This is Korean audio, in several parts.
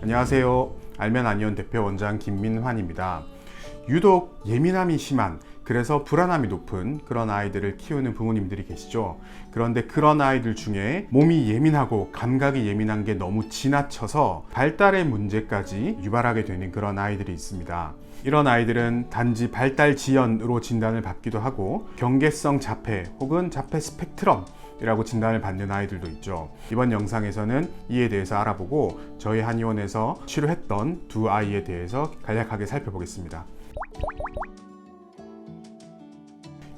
안녕하세요. 알면 아니온 대표 원장 김민환입니다. 유독 예민함이 심한, 그래서 불안함이 높은 그런 아이들을 키우는 부모님들이 계시죠. 그런데 그런 아이들 중에 몸이 예민하고 감각이 예민한 게 너무 지나쳐서 발달의 문제까지 유발하게 되는 그런 아이들이 있습니다. 이런 아이들은 단지 발달 지연으로 진단을 받기도 하고 경계성 자폐 혹은 자폐 스펙트럼 이라고 진단을 받는 아이들도 있죠. 이번 영상에서는 이에 대해서 알아보고 저희 한의원에서 치료했던 두 아이에 대해서 간략하게 살펴보겠습니다.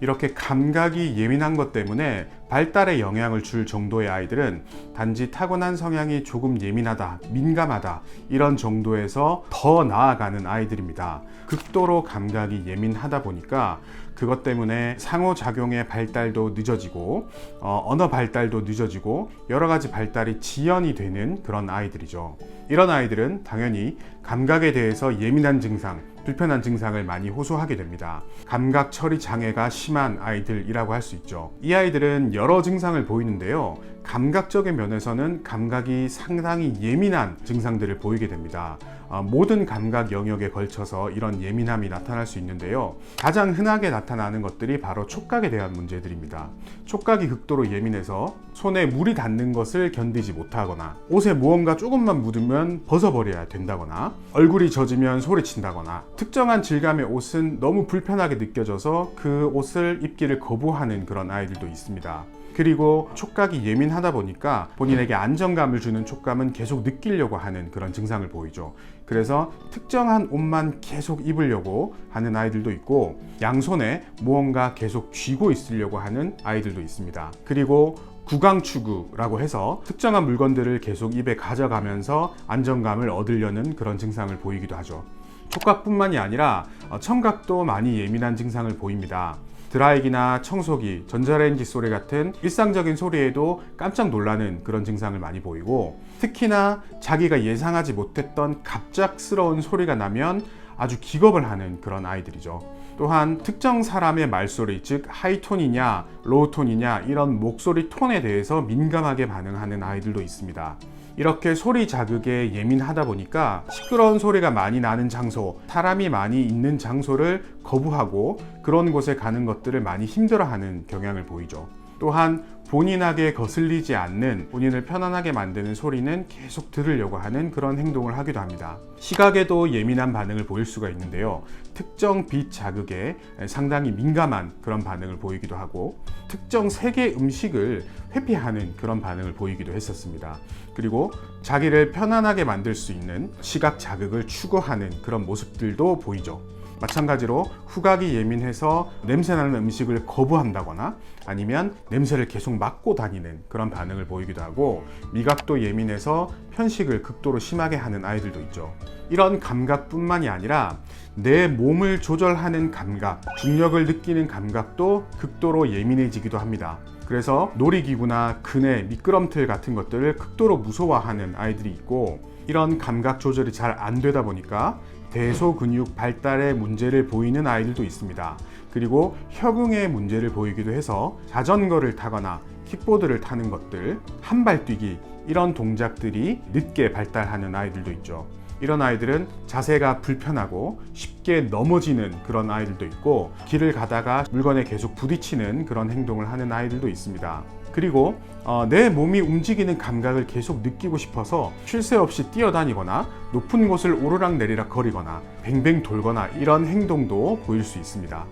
이렇게 감각이 예민한 것 때문에 발달에 영향을 줄 정도의 아이들은 단지 타고난 성향이 조금 예민하다, 민감하다 이런 정도에서 더 나아가는 아이들입니다. 극도로 감각이 예민하다 보니까 그것 때문에 상호작용의 발달도 늦어지고 언어 발달도 늦어지고 여러 가지 발달이 지연이 되는 그런 아이들이죠. 이런 아이들은 당연히 감각에 대해서 예민한 증상, 불편한 증상을 많이 호소하게 됩니다. 감각 처리 장애가 심한 아이들이라고 할 수 있죠. 이 아이들은 여러 증상을 보이는데요. 감각적인 면에서는 감각이 상당히 예민한 증상들을 보이게 됩니다. 모든 감각 영역에 걸쳐서 이런 예민함이 나타날 수 있는데요. 가장 흔하게 나타나는 것들이 바로 촉각에 대한 문제들입니다. 촉각이 극도로 예민해서 손에 물이 닿는 것을 견디지 못하거나 옷에 무언가 조금만 묻으면 벗어버려야 된다거나 얼굴이 젖으면 소리친다거나 특정한 질감의 옷은 너무 불편하게 느껴져서 그 옷을 입기를 거부하는 그런 아이들도 있습니다. 그리고 촉각이 예민하다 보니까 본인에게 안정감을 주는 촉감은 계속 느끼려고 하는 그런 증상을 보이죠. 그래서 특정한 옷만 계속 입으려고 하는 아이들도 있고 양손에 무언가 계속 쥐고 있으려고 하는 아이들도 있습니다. 그리고 구강추구라고 해서 특정한 물건들을 계속 입에 가져가면서 안정감을 얻으려는 그런 증상을 보이기도 하죠. 촉각뿐만이 아니라 청각도 많이 예민한 증상을 보입니다. 드라이기나 청소기, 전자레인지 소리 같은 일상적인 소리에도 깜짝 놀라는 그런 증상을 많이 보이고 특히나 자기가 예상하지 못했던 갑작스러운 소리가 나면 아주 기겁을 하는 그런 아이들이죠. 또한 특정 사람의 말소리, 즉 하이톤이냐 로우톤이냐 이런 목소리 톤에 대해서 민감하게 반응하는 아이들도 있습니다. 이렇게 소리 자극에 예민하다 보니까 시끄러운 소리가 많이 나는 장소, 사람이 많이 있는 장소를 거부하고 그런 곳에 가는 것들을 많이 힘들어하는 경향을 보이죠. 또한 본인에게 거슬리지 않는, 본인을 편안하게 만드는 소리는 계속 들으려고 하는 그런 행동을 하기도 합니다. 시각에도 예민한 반응을 보일 수가 있는데요. 특정 빛 자극에 상당히 민감한 그런 반응을 보이기도 하고 특정 색의 음식을 회피하는 그런 반응을 보이기도 했었습니다. 그리고 자기를 편안하게 만들 수 있는 시각 자극을 추구하는 그런 모습들도 보이죠. 마찬가지로 후각이 예민해서 냄새나는 음식을 거부한다거나 아니면 냄새를 계속 맡고 다니는 그런 반응을 보이기도 하고 미각도 예민해서 편식을 극도로 심하게 하는 아이들도 있죠. 이런 감각뿐만이 아니라 내 몸을 조절하는 감각, 중력을 느끼는 감각도 극도로 예민해지기도 합니다. 그래서 놀이기구나 그네, 미끄럼틀 같은 것들을 극도로 무서워하는 아이들이 있고 이런 감각 조절이 잘 안 되다 보니까 대소근육 발달에 문제를 보이는 아이들도 있습니다. 그리고 협응에 문제를 보이기도 해서 자전거를 타거나 킥보드를 타는 것들, 한발뛰기 이런 동작들이 늦게 발달하는 아이들도 있죠. 이런 아이들은 자세가 불편하고 쉽게 넘어지는 그런 아이들도 있고 길을 가다가 물건에 계속 부딪히는 그런 행동을 하는 아이들도 있습니다. 그리고 내 몸이 움직이는 감각을 계속 느끼고 싶어서 쉴 새 없이 뛰어다니거나 높은 곳을 오르락내리락 거리거나 뱅뱅 돌거나 이런 행동도 보일 수 있습니다.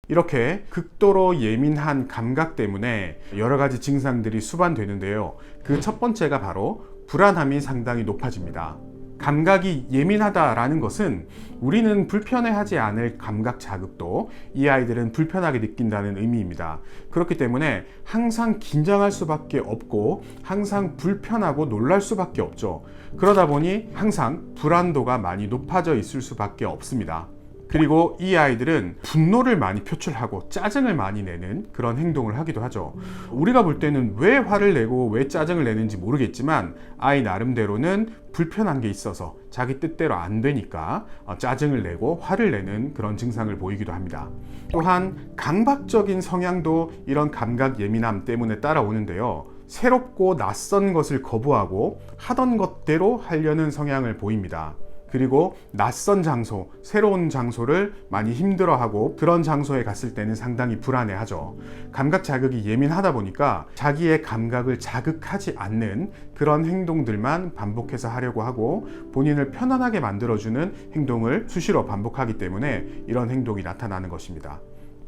이렇게 극도로 예민한 감각 때문에 여러 가지 증상들이 수반되는데요. 그 첫 번째가 바로 불안함이 상당히 높아집니다. 감각이 예민하다라는 것은 우리는 불편해하지 않을 감각 자극도 이 아이들은 불편하게 느낀다는 의미입니다. 그렇기 때문에 항상 긴장할 수밖에 없고 항상 불편하고 놀랄 수밖에 없죠. 그러다 보니 항상 불안도가 많이 높아져 있을 수밖에 없습니다. 그리고 이 아이들은 분노를 많이 표출하고 짜증을 많이 내는 그런 행동을 하기도 하죠. 우리가 볼 때는 왜 화를 내고 왜 짜증을 내는지 모르겠지만 아이 나름대로는 불편한 게 있어서 자기 뜻대로 안 되니까 짜증을 내고 화를 내는 그런 증상을 보이기도 합니다. 또한 강박적인 성향도 이런 감각 예민함 때문에 따라오는데요. 새롭고 낯선 것을 거부하고 하던 것대로 하려는 성향을 보입니다. 그리고 낯선 장소, 새로운 장소를 많이 힘들어하고 그런 장소에 갔을 때는 상당히 불안해하죠. 감각 자극이 예민하다 보니까 자기의 감각을 자극하지 않는 그런 행동들만 반복해서 하려고 하고 본인을 편안하게 만들어주는 행동을 수시로 반복하기 때문에 이런 행동이 나타나는 것입니다.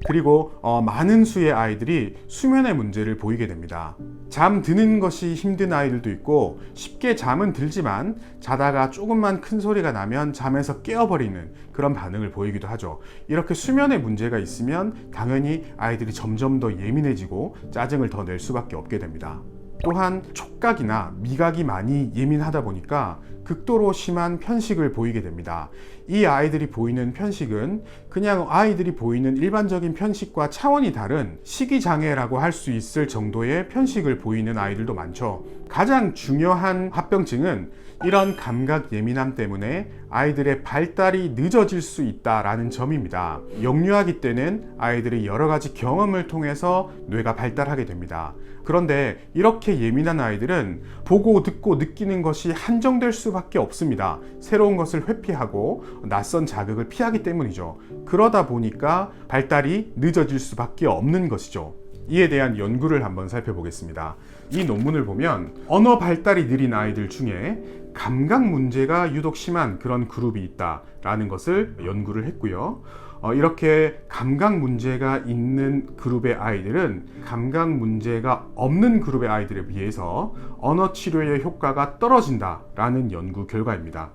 그리고 많은 수의 아이들이 수면의 문제를 보이게 됩니다. 잠드는 것이 힘든 아이들도 있고 쉽게 잠은 들지만 자다가 조금만 큰 소리가 나면 잠에서 깨어버리는 그런 반응을 보이기도 하죠. 이렇게 수면에 문제가 있으면 당연히 아이들이 점점 더 예민해지고 짜증을 더 낼 수밖에 없게 됩니다. 또한 촉각이나 미각이 많이 예민하다 보니까 극도로 심한 편식을 보이게 됩니다. 이 아이들이 보이는 편식은 그냥 아이들이 보이는 일반적인 편식과 차원이 다른 식이장애라고 할 수 있을 정도의 편식을 보이는 아이들도 많죠. 가장 중요한 합병증은 이런 감각 예민함 때문에 아이들의 발달이 늦어질 수 있다라는 점입니다. 영유아기 때는 아이들이 여러 가지 경험을 통해서 뇌가 발달하게 됩니다. 그런데 이렇게 예민한 아이들은 보고 듣고 느끼는 것이 한정될 수밖에 없습니다. 새로운 것을 회피하고 낯선 자극을 피하기 때문이죠. 그러다 보니까 발달이 늦어질 수밖에 없는 것이죠. 이에 대한 연구를 한번 살펴보겠습니다. 이 논문을 보면 언어 발달이 느린 아이들 중에 감각 문제가 유독 심한 그런 그룹이 있다라는 것을 연구를 했고요. 이렇게 감각 문제가 있는 그룹의 아이들은 감각 문제가 없는 그룹의 아이들에 비해서 언어 치료의 효과가 떨어진다라는 연구 결과입니다.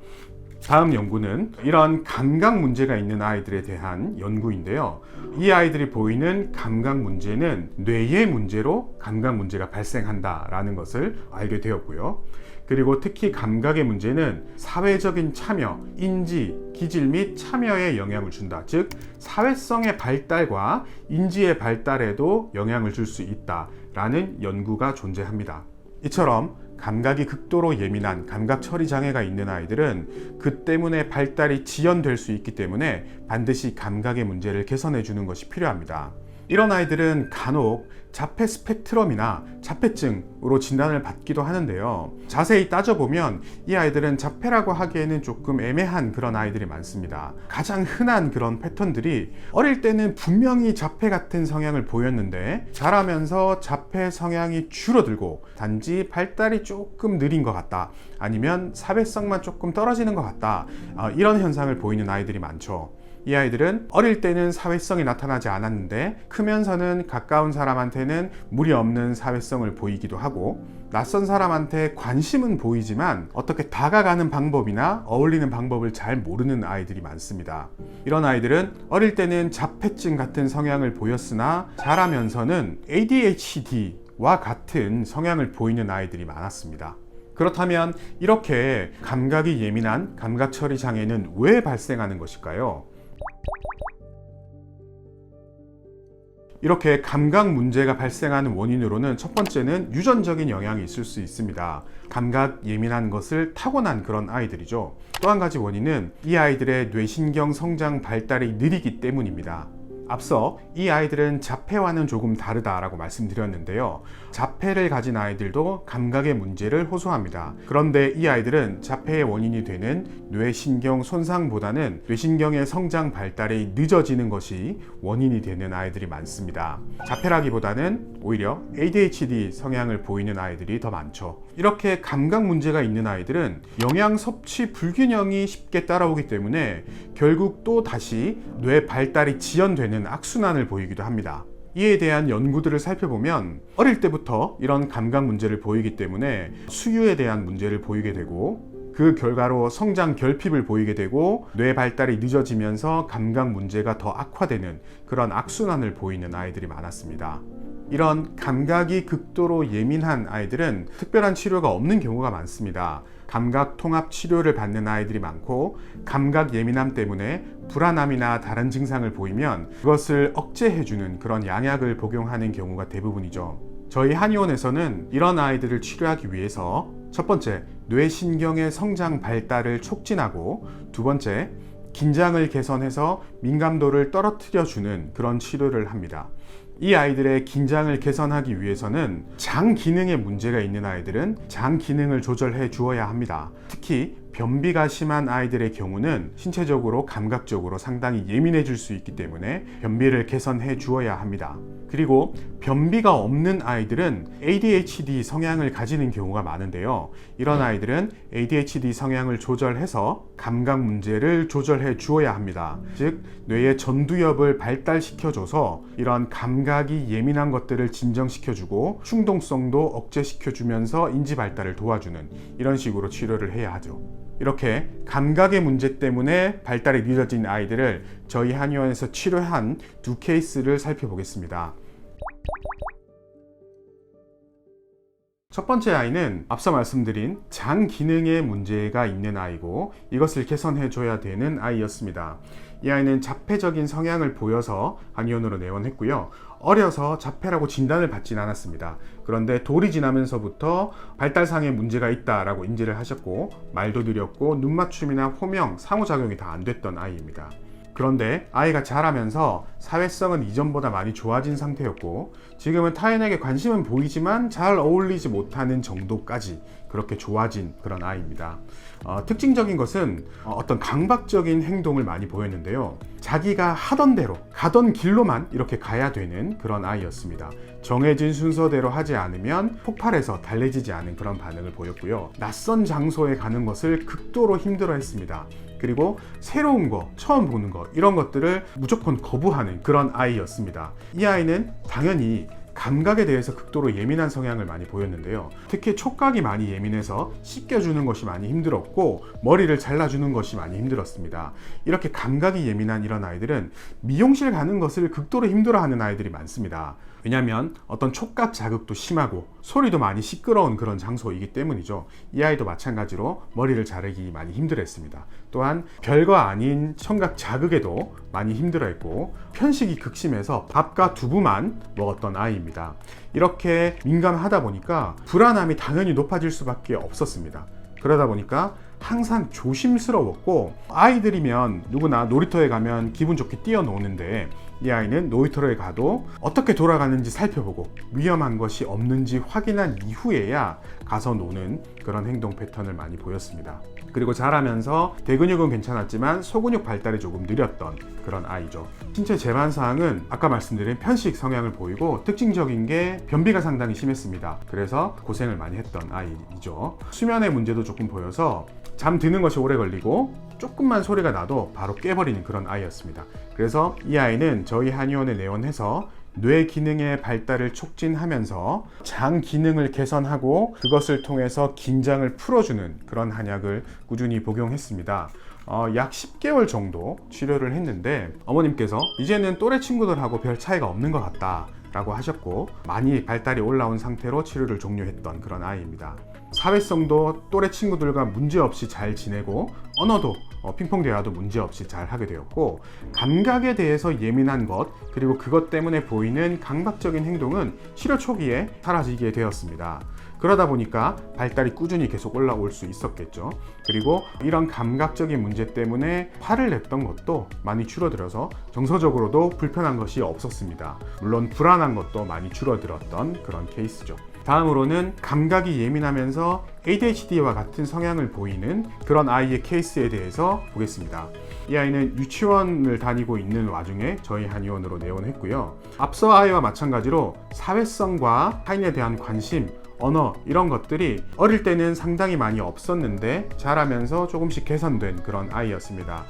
다음 연구는 이런 감각 문제가 있는 아이들에 대한 연구인데요. 이 아이들이 보이는 감각 문제는 뇌의 문제로 감각 문제가 발생한다라는 것을 알게 되었고요. 그리고 특히 감각의 문제는 사회적인 참여, 인지, 기질 및 참여에 영향을 준다. 즉, 사회성의 발달과 인지의 발달에도 영향을 줄 수 있다라는 연구가 존재합니다. 이처럼 감각이 극도로 예민한 감각 처리 장애가 있는 아이들은 그 때문에 발달이 지연될 수 있기 때문에 반드시 감각의 문제를 개선해 주는 것이 필요합니다. 이런 아이들은 간혹 자폐 스펙트럼이나 자폐증으로 진단을 받기도 하는데요. 자세히 따져보면 이 아이들은 자폐라고 하기에는 조금 애매한 그런 아이들이 많습니다. 가장 흔한 그런 패턴들이 어릴 때는 분명히 자폐 같은 성향을 보였는데 자라면서 자폐 성향이 줄어들고 단지 발달이 조금 느린 것 같다, 아니면 사회성만 조금 떨어지는 것 같다, 이런 현상을 보이는 아이들이 많죠. 이 아이들은 어릴 때는 사회성이 나타나지 않았는데 크면서는 가까운 사람한테는 무리 없는 사회성을 보이기도 하고 낯선 사람한테 관심은 보이지만 어떻게 다가가는 방법이나 어울리는 방법을 잘 모르는 아이들이 많습니다. 이런 아이들은 어릴 때는 자폐증 같은 성향을 보였으나 자라면서는 ADHD와 같은 성향을 보이는 아이들이 많았습니다. 그렇다면 이렇게 감각이 예민한 감각 처리 장애는 왜 발생하는 것일까요? 이렇게 감각 문제가 발생하는 원인으로는 첫 번째는 유전적인 영향이 있을 수 있습니다. 감각 예민한 것을 타고난 그런 아이들이죠. 또 한 가지 원인은 이 아이들의 뇌신경 성장 발달이 느리기 때문입니다. 앞서 이 아이들은 자폐와는 조금 다르다라고 말씀드렸는데요. 자폐를 가진 아이들도 감각의 문제를 호소합니다. 그런데 이 아이들은 자폐의 원인이 되는 뇌신경 손상보다는 뇌신경의 성장 발달이 늦어지는 것이 원인이 되는 아이들이 많습니다. 자폐라기보다는 오히려 ADHD 성향을 보이는 아이들이 더 많죠. 이렇게 감각 문제가 있는 아이들은 영양 섭취 불균형이 쉽게 따라오기 때문에 결국 또 다시 뇌 발달이 지연되는 악순환을 보이기도 합니다. 이에 대한 연구들을 살펴보면 어릴 때부터 이런 감각 문제를 보이기 때문에 수유에 대한 문제를 보이게 되고 그 결과로 성장 결핍을 보이게 되고 뇌 발달이 늦어지면서 감각 문제가 더 악화되는 그런 악순환을 보이는 아이들이 많았습니다. 이런 감각이 극도로 예민한 아이들은 특별한 치료가 없는 경우가 많습니다. 감각 통합 치료를 받는 아이들이 많고 감각 예민함 때문에 불안함이나 다른 증상을 보이면 그것을 억제해주는 그런 양약을 복용하는 경우가 대부분이죠. 저희 한의원에서는 이런 아이들을 치료하기 위해서 첫 번째, 뇌신경의 성장 발달을 촉진하고 두 번째, 긴장을 개선해서 민감도를 떨어뜨려주는 그런 치료를 합니다. 이 아이들의 긴장을 개선하기 위해서는 장 기능에 문제가 있는 아이들은 장 기능을 조절해 주어야 합니다. 특히 변비가 심한 아이들의 경우는 신체적으로 감각적으로 상당히 예민해질 수 있기 때문에 변비를 개선해 주어야 합니다. 그리고 변비가 없는 아이들은 ADHD 성향을 가지는 경우가 많은데요. 이런 아이들은 ADHD 성향을 조절해서 감각 문제를 조절해 주어야 합니다. 즉 뇌의 전두엽을 발달시켜줘서 이런 감각이 예민한 것들을 진정시켜주고 충동성도 억제시켜주면서 인지 발달을 도와주는 이런 식으로 치료를 해야 하죠. 이렇게 감각의 문제 때문에 발달이 늦어진 아이들을 저희 한의원에서 치료한 두 케이스를 살펴보겠습니다. 첫 번째 아이는 앞서 말씀드린 장 기능에 문제가 있는 아이고 이것을 개선해 줘야 되는 아이였습니다. 이 아이는 자폐적인 성향을 보여서 한의원으로 내원했고요. 어려서 자폐라고 진단을 받진 않았습니다. 그런데 돌이 지나면서부터 발달상의 문제가 있다라고 인지를 하셨고 말도 느렸고 눈맞춤이나 호명, 상호작용이 다 안 됐던 아이입니다. 그런데 아이가 자라면서 사회성은 이전보다 많이 좋아진 상태였고 지금은 타인에게 관심은 보이지만 잘 어울리지 못하는 정도까지 그렇게 좋아진 그런 아이입니다. 특징적인 것은 어떤 강박적인 행동을 많이 보였는데요. 자기가 하던 대로 가던 길로만 이렇게 가야 되는 그런 아이였습니다. 정해진 순서대로 하지 않으면 폭발해서 달래지지 않은 그런 반응을 보였고요. 낯선 장소에 가는 것을 극도로 힘들어 했습니다. 그리고 새로운 거, 처음 보는 거 이런 것들을 무조건 거부하는 그런 아이였습니다. 이 아이는 당연히 감각에 대해서 극도로 예민한 성향을 많이 보였는데요. 특히 촉각이 많이 예민해서 씻겨주는 것이 많이 힘들었고 머리를 잘라주는 것이 많이 힘들었습니다. 이렇게 감각이 예민한 이런 아이들은 미용실 가는 것을 극도로 힘들어하는 아이들이 많습니다. 왜냐하면 어떤 촉각 자극도 심하고 소리도 많이 시끄러운 그런 장소이기 때문이죠. 이 아이도 마찬가지로 머리를 자르기 많이 힘들어했습니다. 또한 별거 아닌 청각 자극에도 많이 힘들어했고 편식이 극심해서 밥과 두부만 먹었던 아이입니다. 이렇게 민감하다 보니까 불안함이 당연히 높아질 수밖에 없었습니다. 그러다 보니까 항상 조심스러웠고 아이들이면 누구나 놀이터에 가면 기분 좋게 뛰어노는데 이 아이는 놀이터에 가도 어떻게 돌아가는지 살펴보고 위험한 것이 없는지 확인한 이후에야 가서 노는 그런 행동 패턴을 많이 보였습니다. 그리고 자라면서 대근육은 괜찮았지만 소근육 발달이 조금 느렸던 그런 아이죠. 신체 재반사항은 아까 말씀드린 편식 성향을 보이고 특징적인 게 변비가 상당히 심했습니다. 그래서 고생을 많이 했던 아이죠. 수면의 문제도 조금 보여서 잠드는 것이 오래 걸리고 조금만 소리가 나도 바로 깨버리는 그런 아이였습니다. 그래서 이 아이는 저희 한의원에 내원해서 뇌 기능의 발달을 촉진하면서 장 기능을 개선하고 그것을 통해서 긴장을 풀어주는 그런 한약을 꾸준히 복용했습니다. 약 10개월 정도 치료를 했는데 어머님께서 이제는 또래 친구들하고 별 차이가 없는 것 같다 라고 하셨고 많이 발달이 올라온 상태로 치료를 종료했던 그런 아이입니다. 사회성도 또래 친구들과 문제없이 잘 지내고 언어도 핑퐁 대화도 문제없이 잘 하게 되었고 감각에 대해서 예민한 것 그리고 그것 때문에 보이는 강박적인 행동은 치료 초기에 사라지게 되었습니다. 그러다 보니까 발달이 꾸준히 계속 올라올 수 있었겠죠. 그리고 이런 감각적인 문제 때문에 화를 냈던 것도 많이 줄어들어서 정서적으로도 불편한 것이 없었습니다. 물론 불안한 것도 많이 줄어들었던 그런 케이스죠. 다음으로는 감각이 예민하면서 ADHD와 같은 성향을 보이는 그런 아이의 케이스에 대해서 보겠습니다. 이 아이는 유치원을 다니고 있는 와중에 저희 한의원으로 내원했고요. 앞서 아이와 마찬가지로 사회성과 타인에 대한 관심, 언어 이런 것들이 어릴 때는 상당히 많이 없었는데 자라면서 조금씩 개선된 그런 아이였습니다.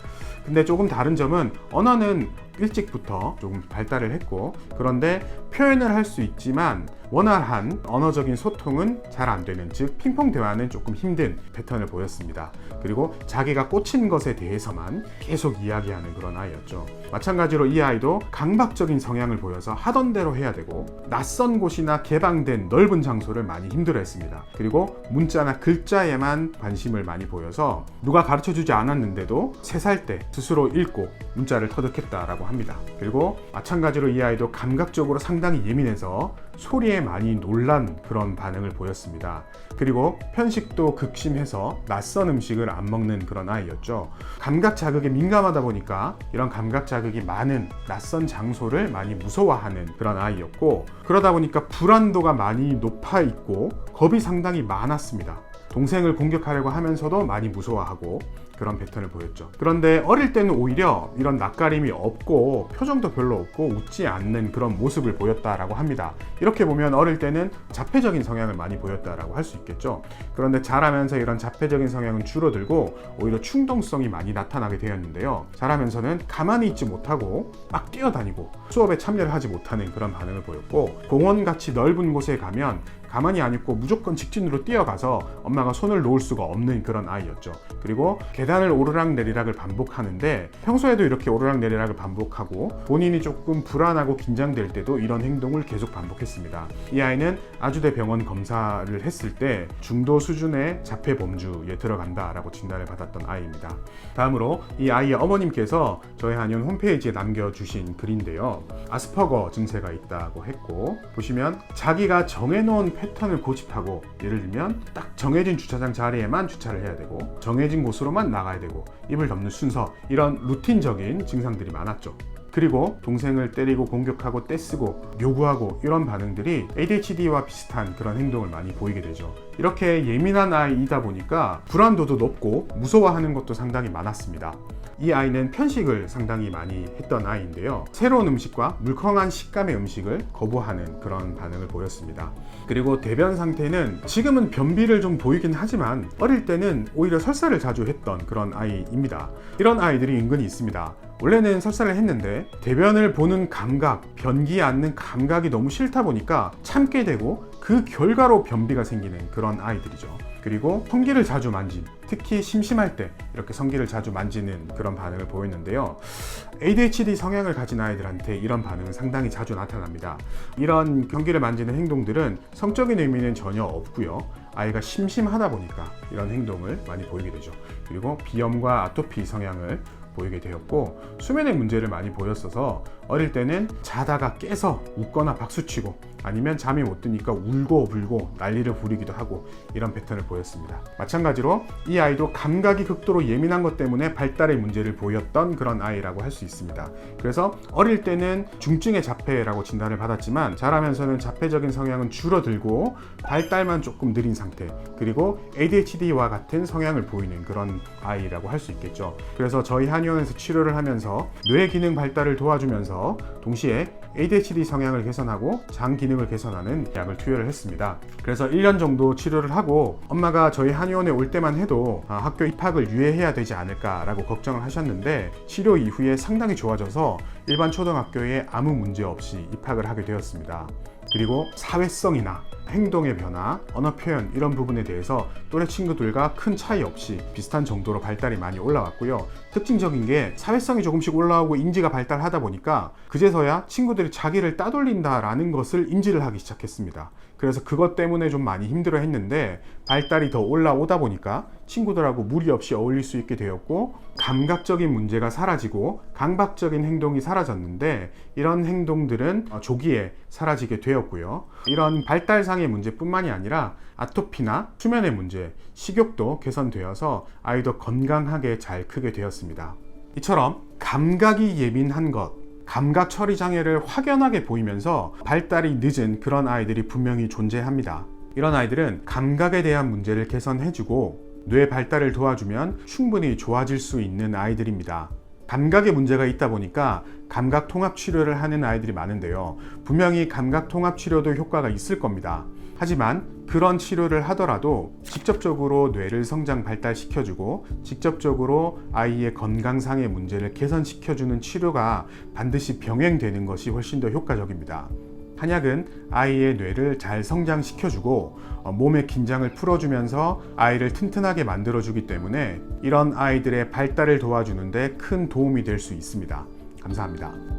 근데 조금 다른 점은 언어는 일찍부터 조금 발달을 했고 그런데 표현을 할 수 있지만 원활한 언어적인 소통은 잘 안 되는 즉 핑퐁 대화는 조금 힘든 패턴을 보였습니다. 그리고 자기가 꽂힌 것에 대해서만 계속 이야기하는 그런 아이였죠. 마찬가지로 이 아이도 강박적인 성향을 보여서 하던 대로 해야 되고 낯선 곳이나 개방된 넓은 장소를 많이 힘들어했습니다. 그리고 문자나 글자에만 관심을 많이 보여서 누가 가르쳐주지 않았는데도 3살 때 스스로 읽고 문자를 터득했다라고 합니다. 그리고 마찬가지로 이 아이도 감각적으로 상당히 예민해서 소리에 많이 놀란 그런 반응을 보였습니다. 그리고 편식도 극심해서 낯선 음식을 안 먹는 그런 아이였죠. 감각 자극에 민감하다 보니까 이런 감각 자극이 많은 낯선 장소를 많이 무서워하는 그런 아이였고, 그러다 보니까 불안도가 많이 높아 있고 겁이 상당히 많았습니다. 동생을 공격하려고 하면서도 많이 무서워하고 그런 패턴을 보였죠. 그런데 어릴 때는 오히려 이런 낯가림이 없고 표정도 별로 없고 웃지 않는 그런 모습을 보였다라고 합니다. 이렇게 보면 어릴 때는 자폐적인 성향을 많이 보였다라고 할 수 있겠죠. 그런데 자라면서 이런 자폐적인 성향은 줄어들고 오히려 충동성이 많이 나타나게 되었는데요. 자라면서는 가만히 있지 못하고 막 뛰어다니고 수업에 참여를 하지 못하는 그런 반응을 보였고, 공원같이 넓은 곳에 가면 가만히 안 있고 무조건 직진으로 뛰어가서 엄마가 손을 놓을 수가 없는 그런 아이였죠. 그리고 계단을 오르락 내리락을 반복하는데 평소에도 이렇게 오르락 내리락을 반복하고 본인이 조금 불안하고 긴장될 때도 이런 행동을 계속 반복했습니다. 이 아이는 아주대 병원 검사를 했을 때 중도 수준의 자폐 범주에 들어간다라고 진단을 받았던 아이입니다. 다음으로 이 아이의 어머님께서 저희 한의원 홈페이지에 남겨주신 글인데요. 아스퍼거 증세가 있다고 했고, 보시면 자기가 정해놓은 패턴을 고집하고, 예를 들면 딱 정해진 주차장 자리에만 주차를 해야 되고 정해진 곳으로만 나가야 되고 입을 덮는 순서, 이런 루틴적인 증상들이 많았죠. 그리고 동생을 때리고 공격하고 떼쓰고 요구하고 이런 반응들이 ADHD와 비슷한 그런 행동을 많이 보이게 되죠. 이렇게 예민한 아이이다 보니까 불안도도 높고 무서워하는 것도 상당히 많았습니다. 이 아이는 편식을 상당히 많이 했던 아이인데요. 새로운 음식과 물컹한 식감의 음식을 거부하는 그런 반응을 보였습니다. 그리고 대변 상태는 지금은 변비를 좀 보이긴 하지만 어릴 때는 오히려 설사를 자주 했던 그런 아이입니다. 이런 아이들이 은근히 있습니다. 원래는 설사를 했는데 대변을 보는 감각, 변기에 앉는 감각이 너무 싫다 보니까 참게 되고 그 결과로 변비가 생기는 그런 아이들이죠. 그리고 성기를 자주 만짐, 특히 심심할 때 이렇게 성기를 자주 만지는 그런 반응을 보였는데요. ADHD 성향을 가진 아이들한테 이런 반응은 상당히 자주 나타납니다. 이런 성기를 만지는 행동들은 성적인 의미는 전혀 없고요. 아이가 심심하다 보니까 이런 행동을 많이 보이게 되죠. 그리고 비염과 아토피 성향을 보이게 되었고, 수면의 문제를 많이 보였어서 어릴 때는 자다가 깨서 웃거나 박수치고 아니면 잠이 못 드니까 울고 불고 난리를 부리기도 하고 이런 패턴을 보였습니다. 마찬가지로 이 아이도 감각이 극도로 예민한 것 때문에 발달의 문제를 보였던 그런 아이라고 할 수 있습니다. 그래서 어릴 때는 중증의 자폐라고 진단을 받았지만 자라면서는 자폐적인 성향은 줄어들고 발달만 조금 느린 상태, 그리고 ADHD와 같은 성향을 보이는 그런 아이라고 할 수 있겠죠. 그래서 저희 한의원에서 치료를 하면서 뇌 기능 발달을 도와주면서 동시에 ADHD 성향을 개선하고 장 기능을 개선하는 약을 투여를 했습니다. 그래서 1년 정도 치료를 하고 엄마가 저희 한의원에 올 때만 해도 학교 입학을 유예해야 되지 않을까라고 걱정을 하셨는데, 치료 이후에 상당히 좋아져서 일반 초등학교에 아무 문제 없이 입학을 하게 되었습니다. 그리고 사회성이나 행동의 변화, 언어 표현 이런 부분에 대해서 또래 친구들과 큰 차이 없이 비슷한 정도로 발달이 많이 올라왔고요. 특징적인 게 사회성이 조금씩 올라오고 인지가 발달하다 보니까 그제서야 친구들이 자기를 따돌린다라는 것을 인지를 하기 시작했습니다. 그래서 그것 때문에 좀 많이 힘들어 했는데 발달이 더 올라오다 보니까 친구들하고 무리 없이 어울릴 수 있게 되었고, 감각적인 문제가 사라지고 강박적인 행동이 사라졌는데 이런 행동들은 조기에 사라지게 되었고요. 이런 발달상의 문제뿐만이 아니라 아토피나 수면의 문제, 식욕도 개선되어서 아이도 건강하게 잘 크게 되었습니다. 이처럼 감각이 예민한 것, 감각 처리 장애를 확연하게 보이면서 발달이 늦은 그런 아이들이 분명히 존재합니다. 이런 아이들은 감각에 대한 문제를 개선해주고 뇌 발달을 도와주면 충분히 좋아질 수 있는 아이들입니다. 감각에 문제가 있다 보니까 감각 통합 치료를 하는 아이들이 많은데요. 분명히 감각 통합 치료도 효과가 있을 겁니다. 하지만 그런 치료를 하더라도 직접적으로 뇌를 성장 발달시켜주고 직접적으로 아이의 건강상의 문제를 개선시켜주는 치료가 반드시 병행되는 것이 훨씬 더 효과적입니다. 한약은 아이의 뇌를 잘 성장시켜주고 몸의 긴장을 풀어주면서 아이를 튼튼하게 만들어주기 때문에 이런 아이들의 발달을 도와주는 데 큰 도움이 될 수 있습니다. 감사합니다.